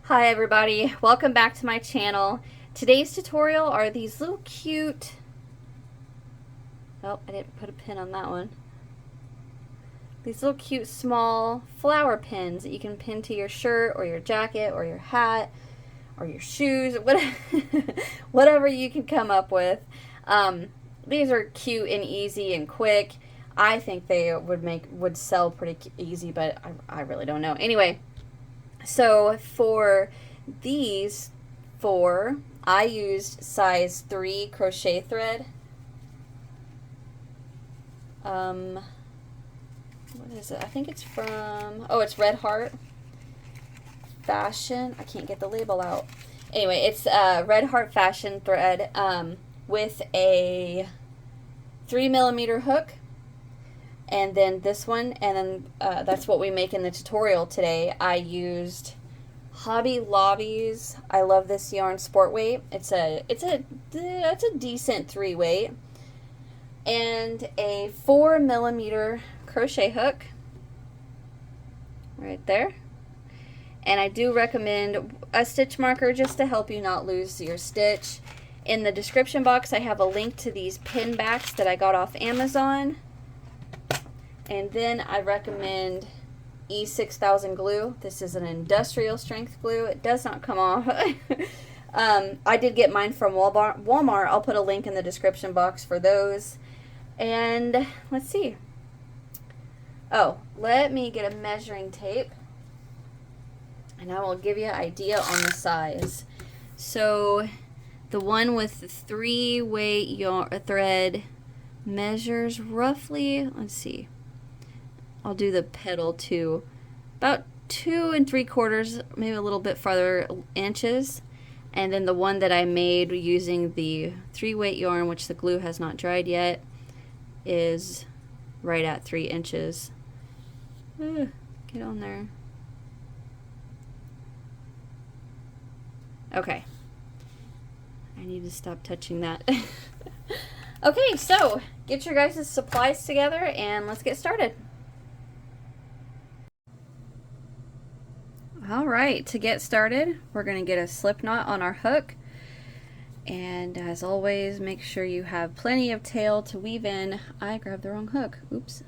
Hi everybody, welcome back to my channel. Today's tutorial are these little cute, oh I didn't put a pin on that one, these little cute small flower pins that you can pin to your shirt or your jacket or your hat or your shoes, whatever you can come up with. These are cute and easy and quick. I think they would sell pretty easy, but I really don't know. Anyway, so for these four, I used size 3 crochet thread. What is it? I think it's from, oh, it's Red Heart Fashion. I can't get the label out. Anyway, it's Red Heart Fashion thread with a 3mm hook. And then this one, and then that's what we make in the tutorial today. I used Hobby Lobby's I Love This Yarn Sport Weight. It's a decent 3 weight, and a 4mm crochet hook right there. And I do recommend a stitch marker just to help you not lose your stitch. In the description box, I have a link to these pin backs that I got off Amazon. And then I recommend E6000 glue. This is an industrial strength glue. It does not come off. I did get mine from Walmart. I'll put a link in the description box for those. And let's see. Oh, let me get a measuring tape, and I will give you an idea on the size. So the one with the 3 weight yarn thread measures roughly, let's see, I'll do the petal too, about 2 3/4, maybe a little bit farther, inches. And then the one that I made using the 3 weight yarn, which the glue has not dried yet, is right at 3 inches. Get on there. Okay. I need to stop touching that. Okay, so get your guys' supplies together and let's get started. Alright, to get started, we're going to get a slip knot on our hook. And as always, make sure you have plenty of tail to weave in. I grabbed the wrong hook. Oops.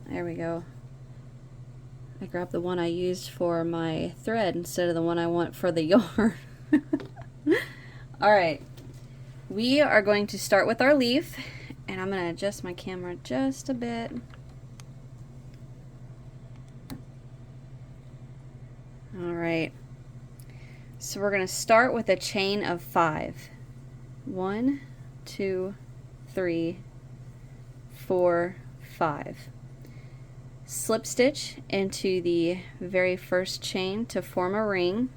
There we go. I grabbed the one I used for my thread instead of the one I want for the yarn. Alright, we are going to start with our leaf, and I'm going to adjust my camera just a bit. Alright, so we're going to start with a chain of 5. 1, 2, 3, 4, 5. Slip stitch into the very first chain to form a ring.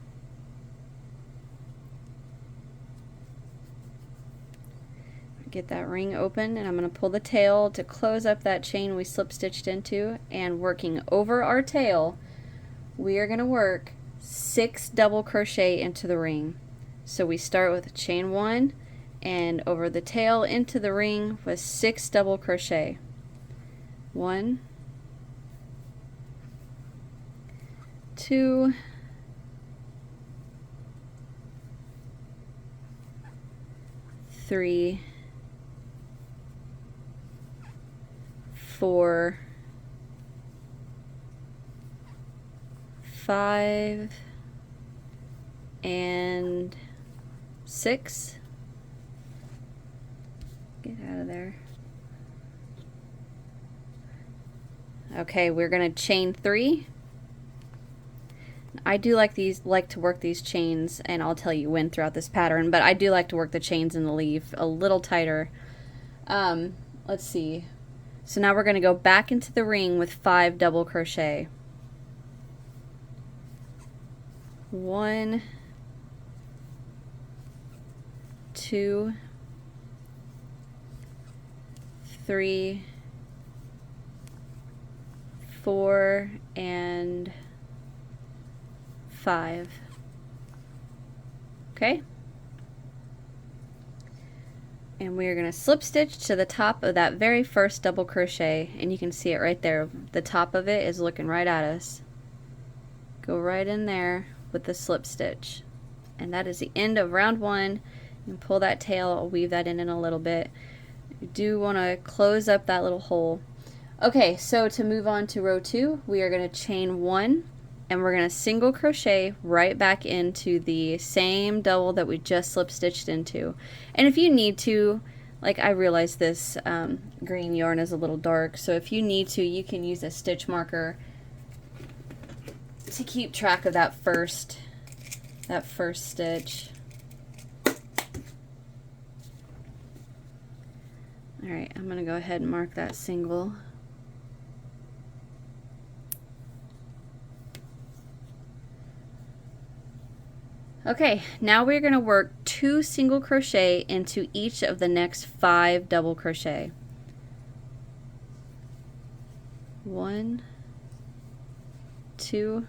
Get that ring open, and I'm going to pull the tail to close up that chain we slip stitched into, and working over our tail, we are going to work 6 double crochet into the ring. So we start with chain 1 and over the tail into the ring with 6 double crochet. 1, 2, 3, 4, 5, and 6. Get out of there. Okay, we're going to chain 3. I do like to work these chains, and I'll tell you when throughout this pattern, but I do like to work the chains in the leaf a little tighter. Let's see. So now we're going to go back into the ring with 5 double crochet. 1, 2, 3, 4, and 5. Okay? And we are going to slip stitch to the top of that very first double crochet, and you can see it right there. The top of it is looking right at us. go right in there with the slip stitch. And that is the end of round 1. And pull that tail, I'll weave that in a little bit. You do want to close up that little hole. Okay, so to move on to row 2, we are going to chain 1 and we're going to single crochet right back into the same double that we just slip stitched into. And if you need to, like, I realize this green yarn is a little dark, so if you need to, you can use a stitch marker to keep track of that first stitch. Alright, I'm going to go ahead and mark that single. Okay, now we're going to work 2 single crochet into each of the next 5 double crochet. 1, 2,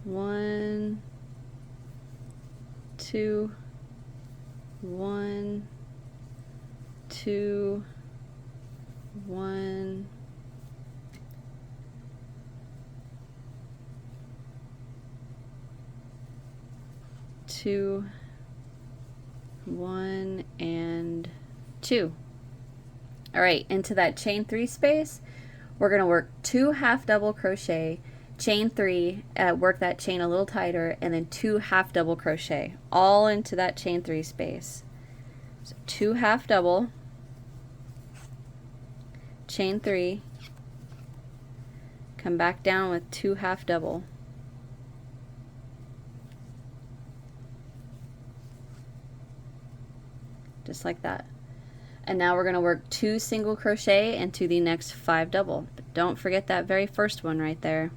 1, 2, 1, 2, 1, 2, 1, and 2. All right, into that chain 3 space, we're going to work 2 half double crochet, chain 3, work that chain a little tighter, and then 2 half double crochet, all into that chain 3 space. So 2 half double, chain 3, come back down with 2 half double. Just like that. And now we're going to work 2 single crochet into the next 5 double. But don't forget that very first one right there.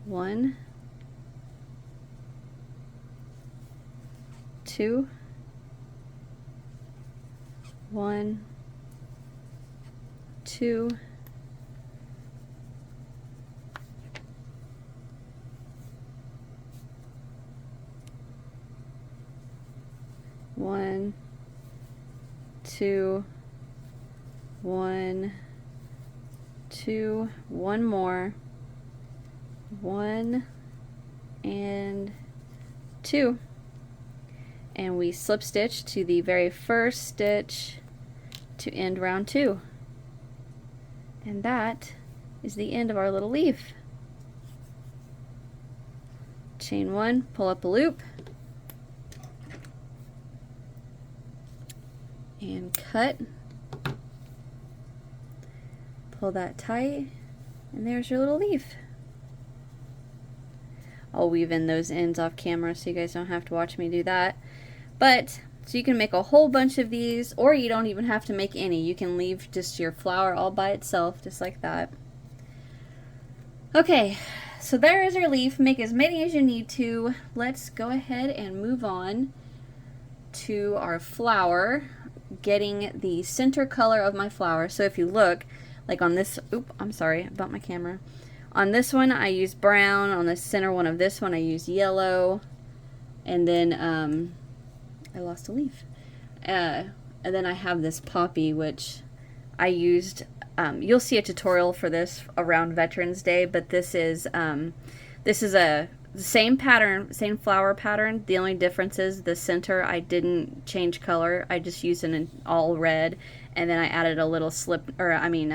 1, 2, 1, 2, 1, 2, 1, 2, one more, 1 and 2, and we slip stitch to the very first stitch to end round 2, and that is the end of our little leaf. Chain 1, pull up a loop, and cut, pull that tight, and there's your little leaf. I'll weave in those ends off camera so you guys don't have to watch me do that. But so you can make a whole bunch of these, or you don't even have to make any. You can leave just your flower all by itself, just like that. Okay, so there is your leaf. Make as many as you need to. Let's go ahead and move on to our flower, getting the center color of my flower. So if you look, like on this, I'm sorry about my camera. On this one I use brown, on the center one of this one I use yellow, and then I lost a leaf. And then I have this poppy, which I used, you'll see a tutorial for this around Veterans Day, but this is the same pattern, same flower pattern. The only difference is the center I didn't change color. I just used an all red, and then I added a little slip, or I mean,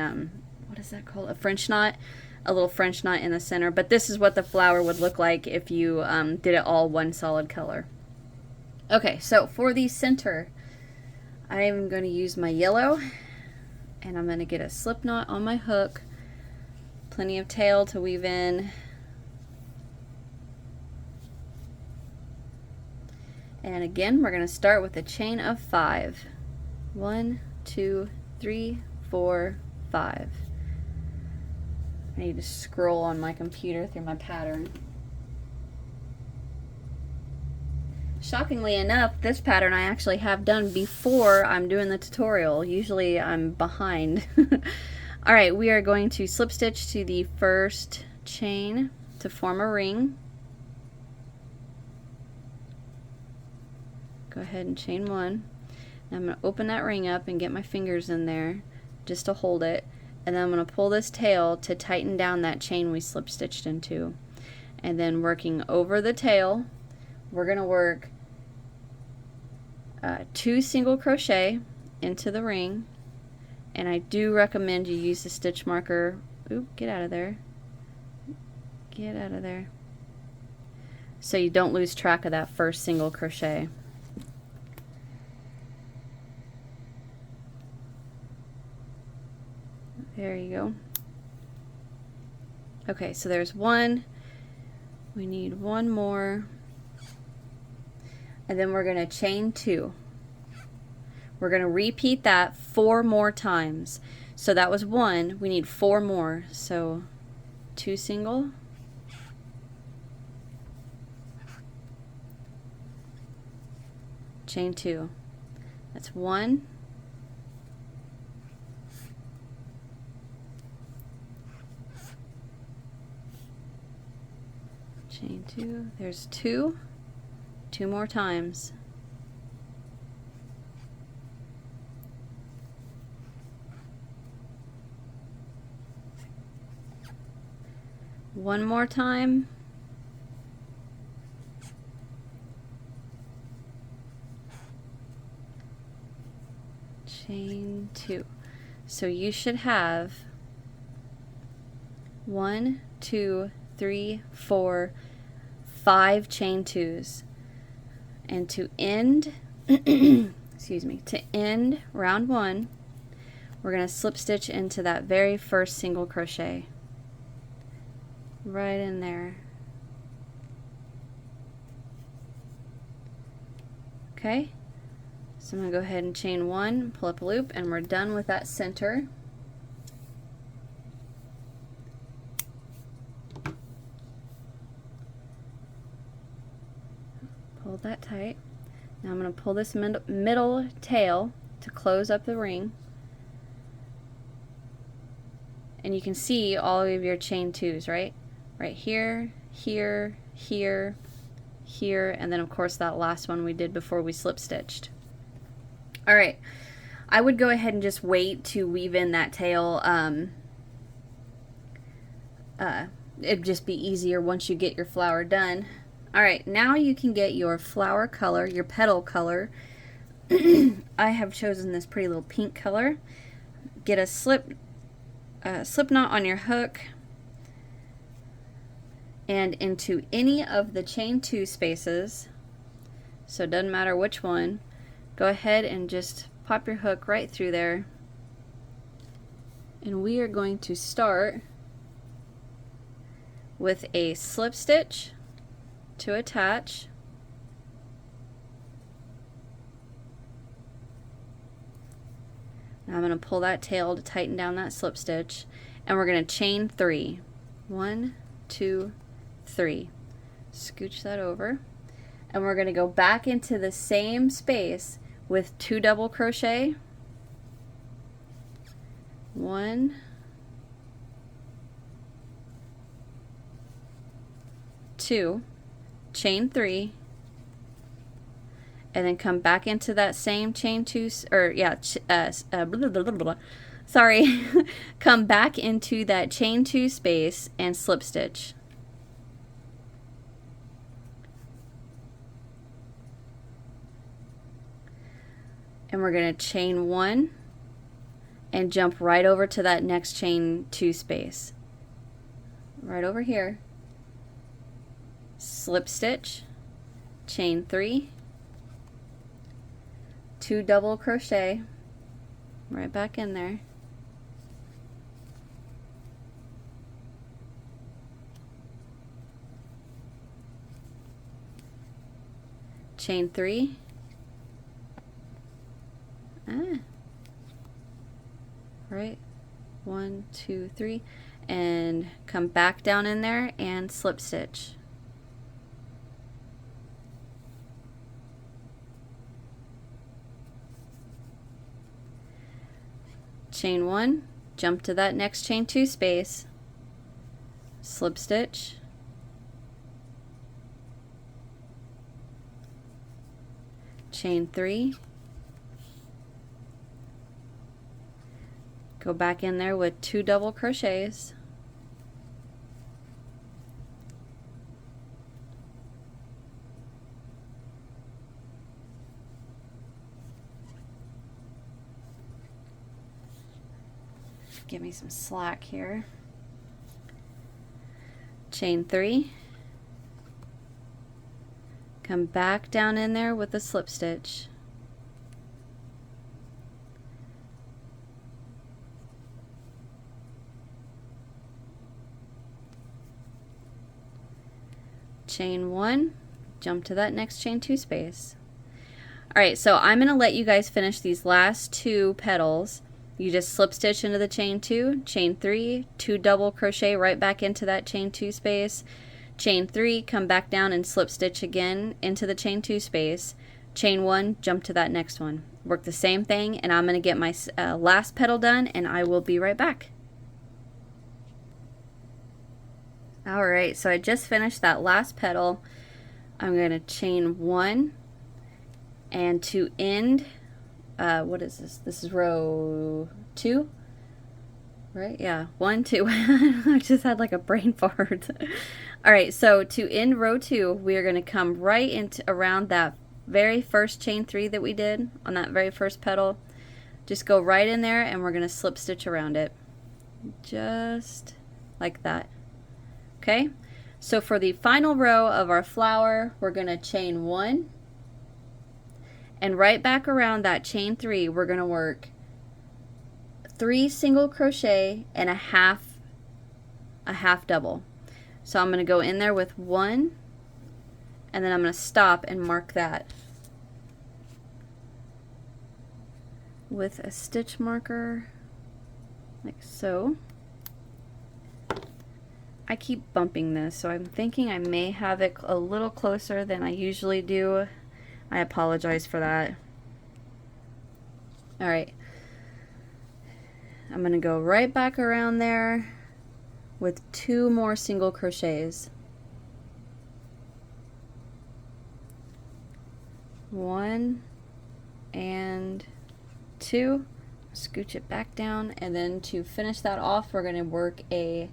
what is that called? A French knot. A little French knot in the center. But this is what the flower would look like if you did it all one solid color. Okay, so for the center, I'm going to use my yellow, and I'm going to get a slip knot on my hook. Plenty of tail to weave in. And again, we're going to start with a chain of 5. 1, 2, 3, 4, 5. I need to scroll on my computer through my pattern. Shockingly enough, this pattern I actually have done before I'm doing the tutorial. Usually I'm behind. Alright, we are going to slip stitch to the first chain to form a ring. Go ahead and chain 1. Now I'm going to open that ring up and get my fingers in there just to hold it. and then I'm going to pull this tail to tighten down that chain we slip stitched into. And then working over the tail, we're going to work 2 single crochet into the ring, and I do recommend you use the stitch marker. Oop, get out of there. Get out of there. So you don't lose track of that first single crochet. There you go. Okay, so there's one. We need one more. And then we're going to chain 2. We're going to repeat that 4 more times. So that was 1. We need 4 more. So 2 single. Chain 2. That's 1. Chain 2. There's 2. 2 more times. One more time. Chain 2. So you should have 1, 2, 3, 4, 5 chain 2s. And to end, excuse me, to end round 1, we're going to slip stitch into that very first single crochet. Right in there. Okay, so I'm going to go ahead and chain 1, pull up a loop, and we're done with that center. Hold that tight. Now I'm going to pull this middle tail to close up the ring. And you can see all of your chain 2s, right? Right here, here, here, here, and then of course that last one we did before we slip stitched. Alright, I would go ahead and just wait to weave in that tail. It'd just be easier once you get your flower done. Alright, now you can get your flower color, your petal color. I have chosen this pretty little pink color. Get a slip knot on your hook, and into any of the chain 2 spaces, so it doesn't matter which one, go ahead and just pop your hook right through there. And we are going to start with a slip stitch to attach. Now I'm going to pull that tail to tighten down that slip stitch, and we're going to chain 3. 1, 2, 3. Scooch that over, and we're going to go back into the same space with 2 double crochet. 1, 2, chain 3, and then come back into that same chain 2, or yeah, sorry, come back into that chain 2 space and slip stitch. And we're going to chain 1 and jump right over to that next chain 2 space. Right over here. Slip stitch, chain 3, 2 double crochet, right back in there. Chain 3. Right, 1, 2, 3, and come back down in there and slip stitch. Chain 1, jump to that next chain 2 space, slip stitch, chain 3, Go back in there with 2 double crochets. Give me some slack here. Chain 3. Come back down in there with a slip stitch. Chain 1, jump to that next chain 2 space. Alright, so I'm going to let you guys finish these last 2 petals. You just slip stitch into the chain 2, chain 3, 2 double crochet right back into that chain 2 space, chain 3, come back down and slip stitch again into the chain 2 space, chain 1, jump to that next one. Work the same thing, and I'm going to get my last petal done, and I will be right back. Alright, so I just finished that last petal. I'm going to chain 1, and to end, what is this? This is row 2, right? Yeah, 1, 2. I just had like a brain fart. Alright, so to end row 2, we are going to come right into around that very first chain 3 that we did on that very first petal. Just go right in there, and we're going to slip stitch around it. Just like that. Okay, so for the final row of our flower, we're going to chain 1, and right back around that chain 3, we're going to work 3 single crochet and a half double. So I'm going to go in there with 1, and then I'm going to stop and mark that with a stitch marker like so. I keep bumping this, so I'm thinking I may have it a little closer than I usually do. I apologize for that. Alright. I'm going to go right back around there with 2 more single crochets. 1 and 2. Scooch it back down, and then to finish that off, we're going to work a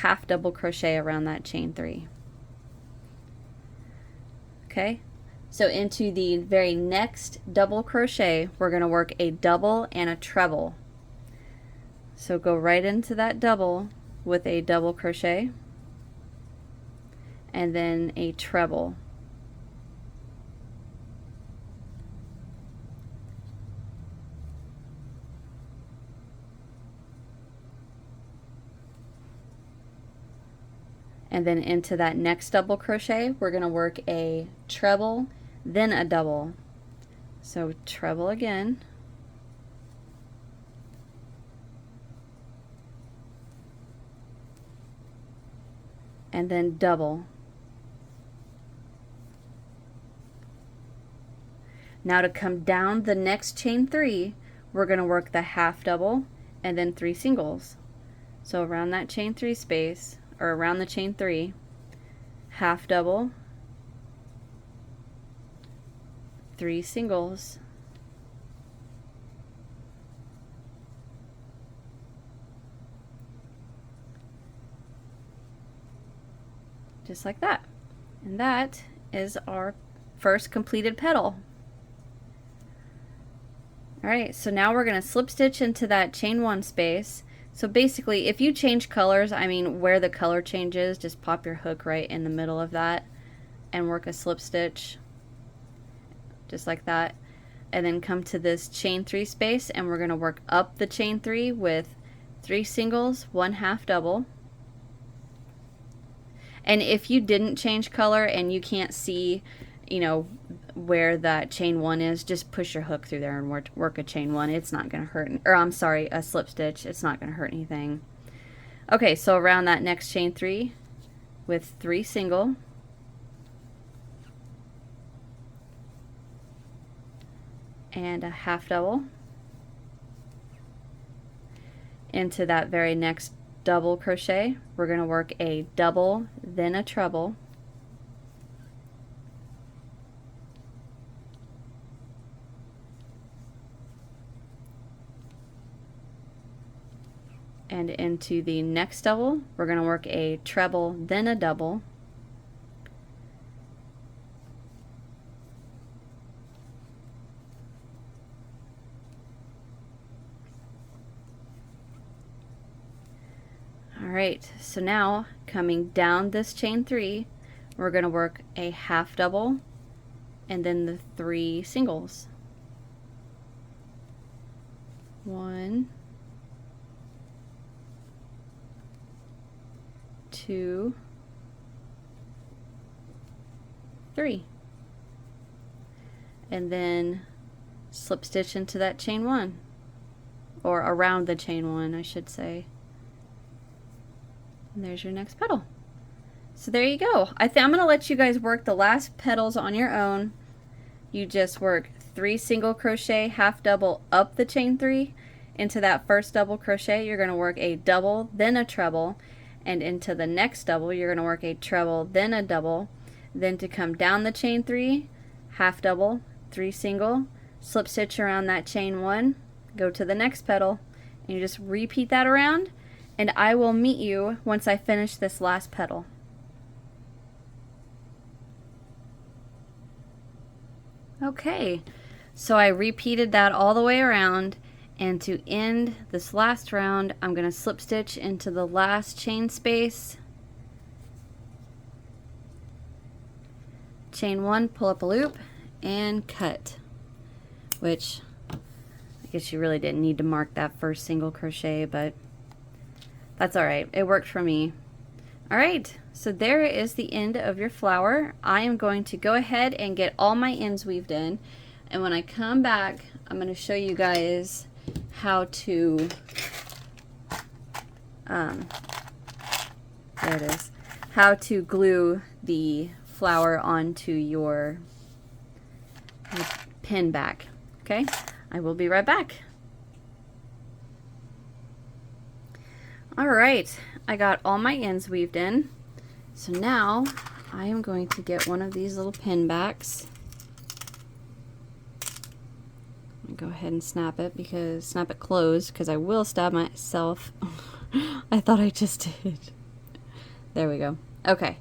half double crochet around that chain 3. Okay, so into the very next double crochet, we're going to work a double and a treble. So go right into that double with a double crochet, and then a treble. And then into that next double crochet, we're going to work a treble, then a double. So treble again, and then double. Now to come down the next chain 3, we're going to work the half double and then 3 singles. So around that chain 3 space, or around the chain 3, half double, 3 singles, just like that. And that is our first completed petal. Alright, so now we're going to slip stitch into that chain 1 space. So basically, if you change colors, I mean where the color changes, just pop your hook right in the middle of that and work a slip stitch just like that, and then come to this chain 3 space, and we're going to work up the chain 3 with 3 singles, 1 half double. And if you didn't change color and you can't see, you know, where that chain 1 is, just push your hook through there and work a chain 1. It's not going to hurt, or I'm sorry, a slip stitch. It's not going to hurt anything. Okay, so around that next chain 3 with 3 single, and a half double, into that very next double crochet, we're going to work a double, then a treble, and into the next double, we're going to work a treble, then a double. Alright, so now coming down this chain 3, we're going to work a half double and then the 3 singles. 1, 2, 3. And then slip stitch into that chain 1, or around the chain 1, I should say. And there's your next petal. So there you go. I'm going to let you guys work the last petals on your own. You just work 3 single crochet, half double up the chain 3 into that first double crochet. You're going to work a double, then a treble, and into the next double you're going to work a treble, then a double, then to come down the chain 3, half double, 3 single, slip stitch around that chain 1, go to the next petal, and you just repeat that around, and I will meet you once I finish this last petal. Okay, so I repeated that all the way around, and to end this last round I'm going to slip stitch into the last chain space, chain 1, pull up a loop, and cut, which I guess you really didn't need to mark that first single crochet, but that's alright, it worked for me. Alright, so there is the end of your flower. I am going to go ahead and get all my ends weaved in, and when I come back I'm going to show you guys how to there it is, how to glue the flower onto your pin back. Okay, I will be right back. Alright, I got all my ends weaved in. So now I am going to get one of these little pin backs. Go ahead and snap it closed because I will stab myself. I thought I just did. There we go. Okay.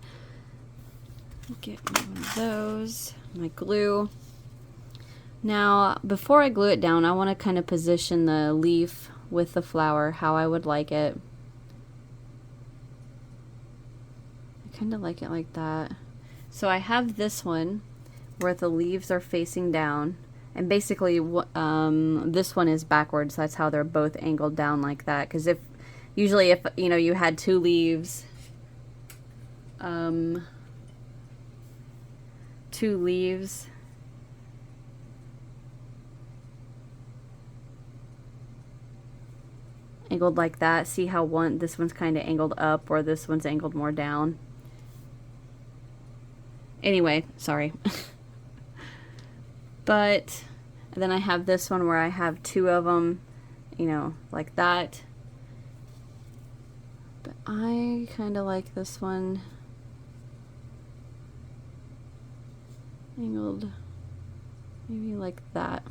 Get one of those, my glue. Now, before I glue it down, I want to kind of position the leaf with the flower how I would like it. I kind of like it like that. So I have this one where the leaves are facing down, and basically this one is backwards. That's how they're both angled down like that. Because usually if you know you had 2 leaves, 2 leaves, angled like that. See how this one's kind of angled up, or this one's angled more down. Anyway, sorry. But then I have this one where I have 2 of them, you know, like that. But I kind of like this one angled maybe like that.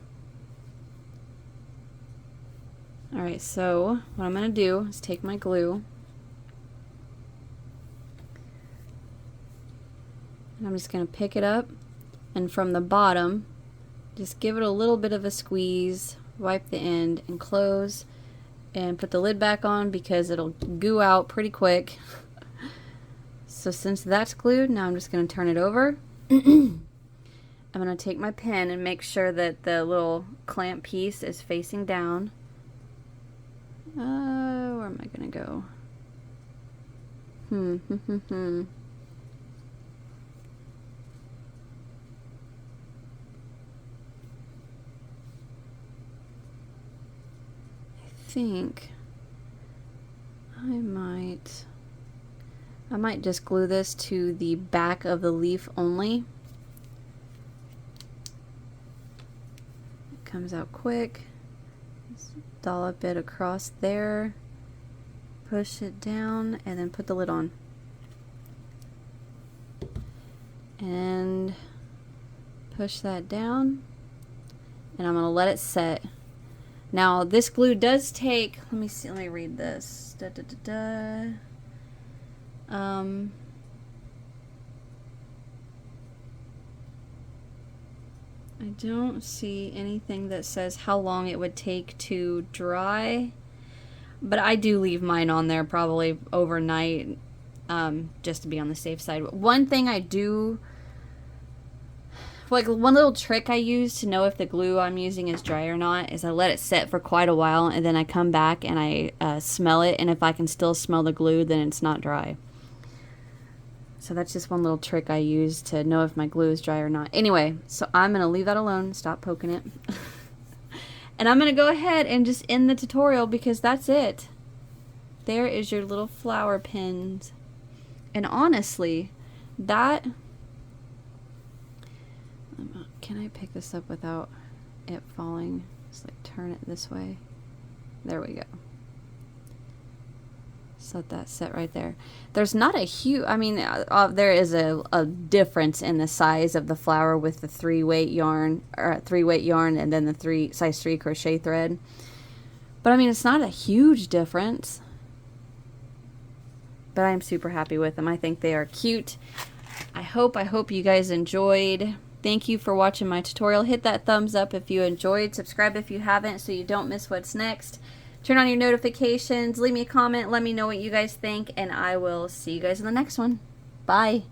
Alright, so what I'm going to do is take my glue, and I'm just going to pick it up, and from the bottom just give it a little bit of a squeeze, wipe the end, and close, and put the lid back on because it'll goo out pretty quick. So since that's glued, now I'm just going to turn it over. I'm going to take my pen and make sure that the little clamp piece is facing down. Where am I going to go? I think I might just glue this to the back of the leaf only. It comes out quick. Just dollop it across there, push it down, and then put the lid on. And push that down, and I'm going to let it set. Now this glue does take, let me see, let me read this. I don't see anything that says how long it would take to dry, but I do leave mine on there probably overnight, just to be on the safe side. One thing I do, like one little trick I use to know if the glue I'm using is dry or not, is I let it set for quite a while and then I come back and I smell it, and if I can still smell the glue, then it's not dry. So that's just one little trick I use to know if my glue is dry or not. Anyway, so I'm going to leave that alone. Stop poking it. And I'm going to go ahead and just end the tutorial because that's it. There is your little flower pins. And honestly, that... Can I pick this up without it falling? Just like turn it this way. There we go. Just let that sit right there. There's not a huge, I mean, there is a difference in the size of the flower with the 3-weight yarn, or 3-weight yarn, and then the size 3 crochet thread. But I mean, it's not a huge difference. But I'm super happy with them. I think they are cute. I hope you guys enjoyed. Thank you for watching my tutorial. Hit that thumbs up if you enjoyed. Subscribe if you haven't so you don't miss what's next. Turn on your notifications. Leave me a comment. Let me know what you guys think. And I will see you guys in the next one. Bye.